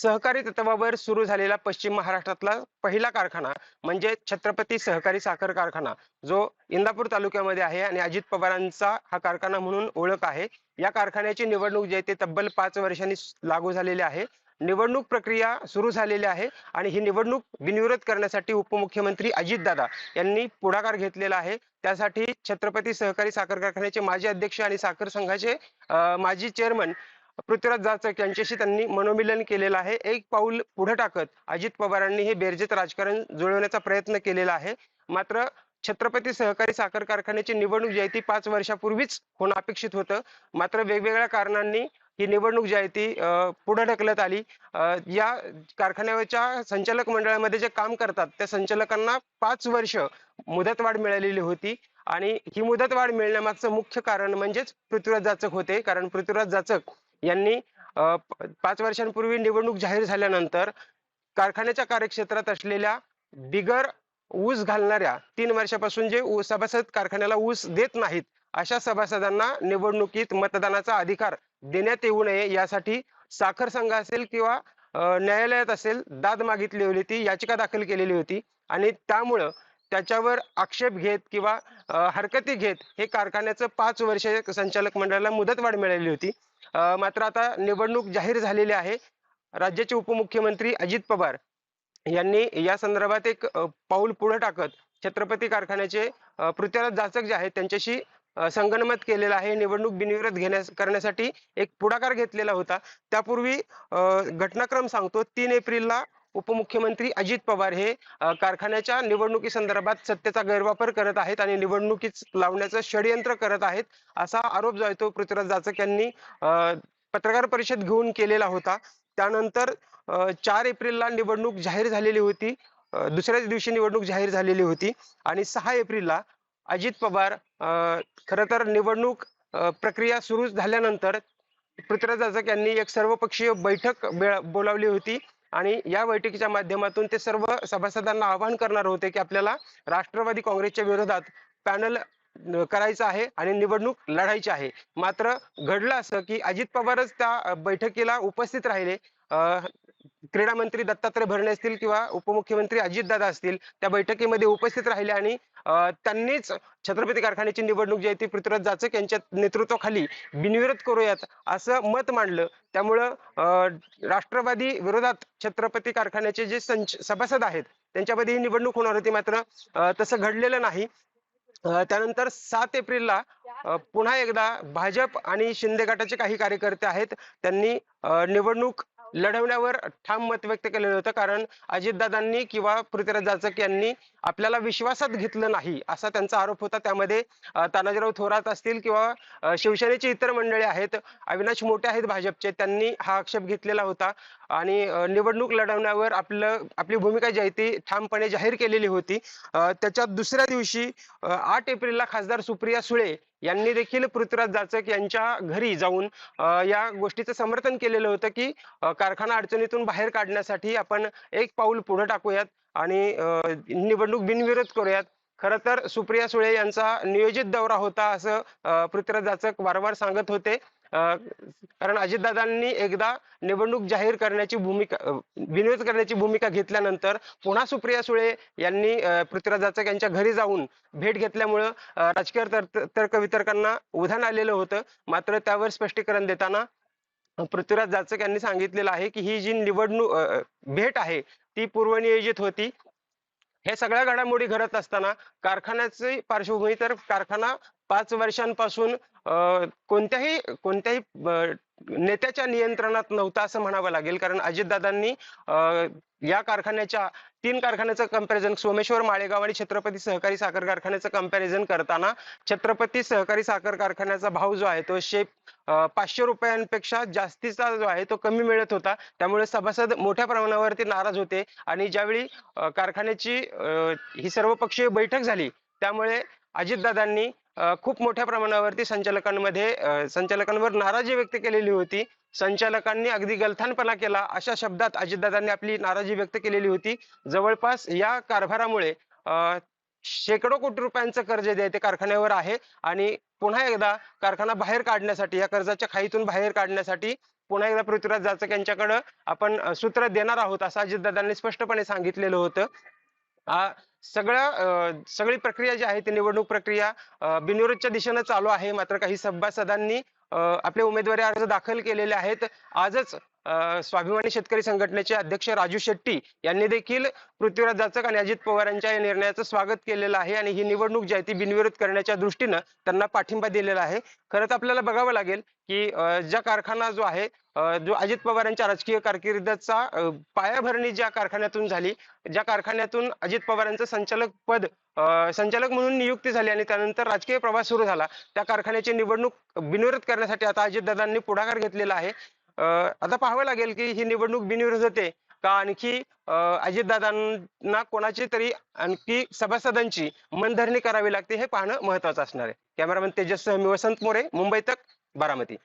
सहकारी तत्वावर सुरू झालेला पश्चिम महाराष्ट्रातला पहिला कारखाना म्हणजे छत्रपती सहकारी साखर कारखाना, जो इंदापूर तालुक्यामध्ये आहे आणि अजित पवारांचा हा कारखाना म्हणून ओळख आहे. या कारखान्याची निवडणूक जी आहे ती तब्बल 5 वर्षांनी लागू झालेली आहे. निवडणूक प्रक्रिया सुरू झालेली आहे आणि ही निवडणूक बिनविरोध करण्यासाठी उपमुख्यमंत्री अजितदादा यांनी पुढाकार घेतलेला आहे. त्यासाठी छत्रपती सहकारी साखर कारखान्याचे माजी अध्यक्ष आणि साखर संघाचे माजी चेअरमन पृथ्वीराज जाचक यांच्याशी त्यांनी मनोमिलन केलेलं आहे. एक पाऊल पुढे टाकत अजित पवारांनी हे बेरजेत राजकारण जुळवण्याचा प्रयत्न केलेला आहे. मात्र छत्रपती सहकारी साखर कारखान्याची निवडणूक जी आहे ती 5 वर्षापूर्वीच होणं अपेक्षित होतं. मात्र वेगवेगळ्या कारणांनी ही निवडणूक जी आहे ती पुढे ढकलत आली. या कारखान्याच्या संचालक मंडळामध्ये जे काम करतात त्या संचालकांना 5 वर्ष मुदतवाढ मिळालेली होती आणि ही मुदतवाढ मिळण्यामागचं मुख्य कारण म्हणजेच पृथ्वीराज जाचक होते. कारण पृथ्वीराज जाचक यांनी 5 वर्षांपूर्वी निवडणूक जाहीर झाल्यानंतर कारखान्याच्या कार्यक्षेत्रात असलेल्या बिगर ऊस घालणाऱ्या 3 वर्षापासून जे सभासद कारखान्याला ऊस देत नाहीत, अशा सभासदांना निवडणुकीत मतदानाचा अधिकार देण्यात येऊ नये यासाठी साखर संघ असेल किंवा न्यायालयात असेल दाद मागितली होती, याचिका दाखल केलेली होती आणि त्यामुळं त्याच्यावर आक्षेप घेत किंवा हरकती घेत हे कारखान्याचं 5 वर्ष संचालक मंडळाला मुदतवाढ मिळाली होती. मात्र आता निवडणूक जाहीर झालेली आहे. राज्याचे उपमुख्यमंत्री अजित पवार यांनी या संदर्भात एक पाऊल पुढे टाकत छत्रपती कारखान्याचे पृथ्वीराज जाचक जे आहेत त्यांच्याशी संगनमत केलेलं आहे. निवडणूक बिनविरोध करण्यासाठी एक पुढाकार घेतलेला होता. त्यापूर्वी घटनाक्रम सांगतो. 3 एप्रिलला उपमुख्यमंत्री अजित पवार हे कारखान्याच्या निवडणुकी संदर्भात सत्तेचा गैरवापर करत आहेत आणि निवडणुकीत लावण्याचं षडयंत्र करत आहेत, असा आरोप जो आहे तो पृथ्वीराज जाचक यांनी पत्रकार परिषद घेऊन केलेला होता. त्यानंतर 4 एप्रिलला निवडणूक जाहीर झालेली होती. दुसऱ्याच दिवशी निवडणूक जाहीर झालेली होती आणि 6 एप्रिलला अजित पवार खरं तर निवडणूक प्रक्रिया सुरू झाल्यानंतर पृथ्वीराज जाचक यांनी एक सर्वपक्षीय बैठक बोलावली होती आणि या बैठकीच्या माध्यमातून ते सर्व सभासदांना आवाहन करणार होते की आपल्याला राष्ट्रवादी काँग्रेसच्या विरोधात पॅनल करायचं आहे आणि निवडणूक लढायची आहे. मात्र घडलं असं की अजित पवारच त्या बैठकीला उपस्थित राहिले. क्रीडा मंत्री दत्तात्रय भरणे असतील किंवा उपमुख्यमंत्री अजितदादा असतील त्या बैठकीमध्ये उपस्थित राहिले आणि त्यांनीच छत्रपती कारखान्याची निवडणूक जी आहे ती पृथ्वीराज जाचक यांच्या नेतृत्वाखाली बिनविरोध करूयात असं मत मांडलं. त्यामुळं राष्ट्रवादी विरोधात छत्रपती कारखान्याचे जे सभासद आहेत त्यांच्यामध्ये ही निवडणूक होणार होती. मात्र तसं घडलेलं नाही. त्यानंतर 7 एप्रिलला पुन्हा एकदा भाजप आणि शिंदे गटाचे काही कार्यकर्ते आहेत त्यांनी निवडणूक लढवण्यावर ठाम मत व्यक्त केलेलं होतं. कारण अजितदादांनी किंवा पृथ्वीराज जाचक यांनी आपल्याला विश्वासात घेतलं नाही असा त्यांचा आरोप होता. त्यामध्ये तानाजीराव थोरात असतील किंवा शिवसेनेची इतर मंडळी आहेत, अविनाश मोठे आहेत भाजपचे, त्यांनी हा आक्षेप घेतलेला होता आणि निवडणूक लढवण्यावर आपली भूमिका जी आहे ती ठामपणे जाहीर केलेली होती. त्याच्या दुसऱ्या दिवशी 8 एप्रिलला खासदार सुप्रिया सुळे यांनी देखील पृथ्वीराज जाचक यांच्या घरी जाऊन या गोष्टीचं समर्थन केलेलं होतं की कारखाना अडचणीतून बाहेर काढण्यासाठी आपण एक पाऊल पुढे टाकूयात आणि निवडणूक बिनविरोध करूयात. खरं तर सुप्रिया सुळे यांचा नियोजित दौरा होता असं पृथ्वीराज जाचक वारंवार सांगत होते. कारण अजितदादांनी एकदा निवडणूक जाहीर करण्याची भूमिका बिनविरोध करण्याची भूमिका घेतल्यानंतर पुन्हा सुप्रिया सुळे यांनी पृथ्वीराज जाचक यांच्या घरी जाऊन भेट घेतल्यामुळं राजकीय तर्कवितर्कांना उधाण आलेलं होतं. मात्र त्यावर स्पष्टीकरण देताना पृथ्वीराज जाचक यांनी सांगितलेलं आहे की ही जी भेट आहे ती पूर्वनियोजित होती. हे सगळ्या घडामोडी घडत असताना कारखान्याची पार्श्वभूमी तर कारखाना 5 वर्षांपासून कोणत्याही नेत्याच्या नियंत्रणात नव्हता असं म्हणावं लागेल. कारण अजितदादांनी या कारखान्याच्या 3 कारखान्याचं कंपॅरिझन सोमेश्वर, माळेगाव आणि छत्रपती सहकारी साखर कारखान्याचं कंपॅरिझन करताना छत्रपती सहकारी साखर कारखान्याचा भाव जो आहे तो 500 रुपयांपेक्षा जास्तीचा जो आहे तो कमी मिळत होता. त्यामुळे सभासद मोठ्या प्रमाणावरती नाराज होते आणि ज्यावेळी कारखान्याची ही सर्वपक्षीय बैठक झाली त्यामुळे अजितदादांनी खूप मोठ्या प्रमाणावरती संचालकांवर नाराजी व्यक्त केलेली होती. संचालकांनी अगदी गलथानपणा केला अशा शब्दात अजितदादांनी आपली नाराजी व्यक्त केलेली होती. जवळपास या कारभारामुळे शेकडो कोटी रुपयांचं कर्ज जे आहे ते कारखान्यावर आहे आणि पुन्हा एकदा कारखाना बाहेर काढण्यासाठी या कर्जाच्या खाईतून बाहेर काढण्यासाठी पुन्हा एकदा पृथ्वीराज जाचक यांच्याकडे आपण सूत्र देणार आहोत असं अजितदादांनी स्पष्टपणे सांगितलेलं होतं. सगळी प्रक्रिया जी आहे ती निवडणूक प्रक्रिया बिनविरोधच्या दिशेनं चालू आहे. मात्र काही सभासदांनी आपले उमेदवारी अर्ज दाखल केलेले आहेत. आजच स्वाभिमानी शेतकरी संघटनेचे अध्यक्ष राजू शेट्टी यांनी देखील पृथ्वीराज जाचक आणि अजित पवार यांच्या या निर्णयाचं स्वागत केलेलं आहे आणि ही निवडणूक जी आहे ती बिनविरोध करण्याच्या दृष्टीनं त्यांना पाठिंबा दिलेला आहे. खरं तर आपल्याला बघावं लागेल की ज्या कारखाना जो आहे जो अजित पवार यांच्या राजकीय कारकिर्दीचा पायाभरणी ज्या कारखान्यातून झाली, ज्या कारखान्यातून अजित पवारांचं संचालक म्हणून नियुक्ती झाली आणि त्यानंतर राजकीय प्रवास सुरू झाला, त्या कारखान्याची निवडणूक बिनविरोध करण्यासाठी आता अजितदादांनी पुढाकार घेतलेला आहे. आता पाहावं लागेल की ही निवडणूक बिनविरोध होते का आणखी अजितदादांना कोणाची तरी आणखी सभासदांची मनधरणी करावी लागते हे पाहणं महत्वाचं असणार आहे. कॅमेरामन तेजस सह मी वसंत मोरे, मुंबई तक, बारामती.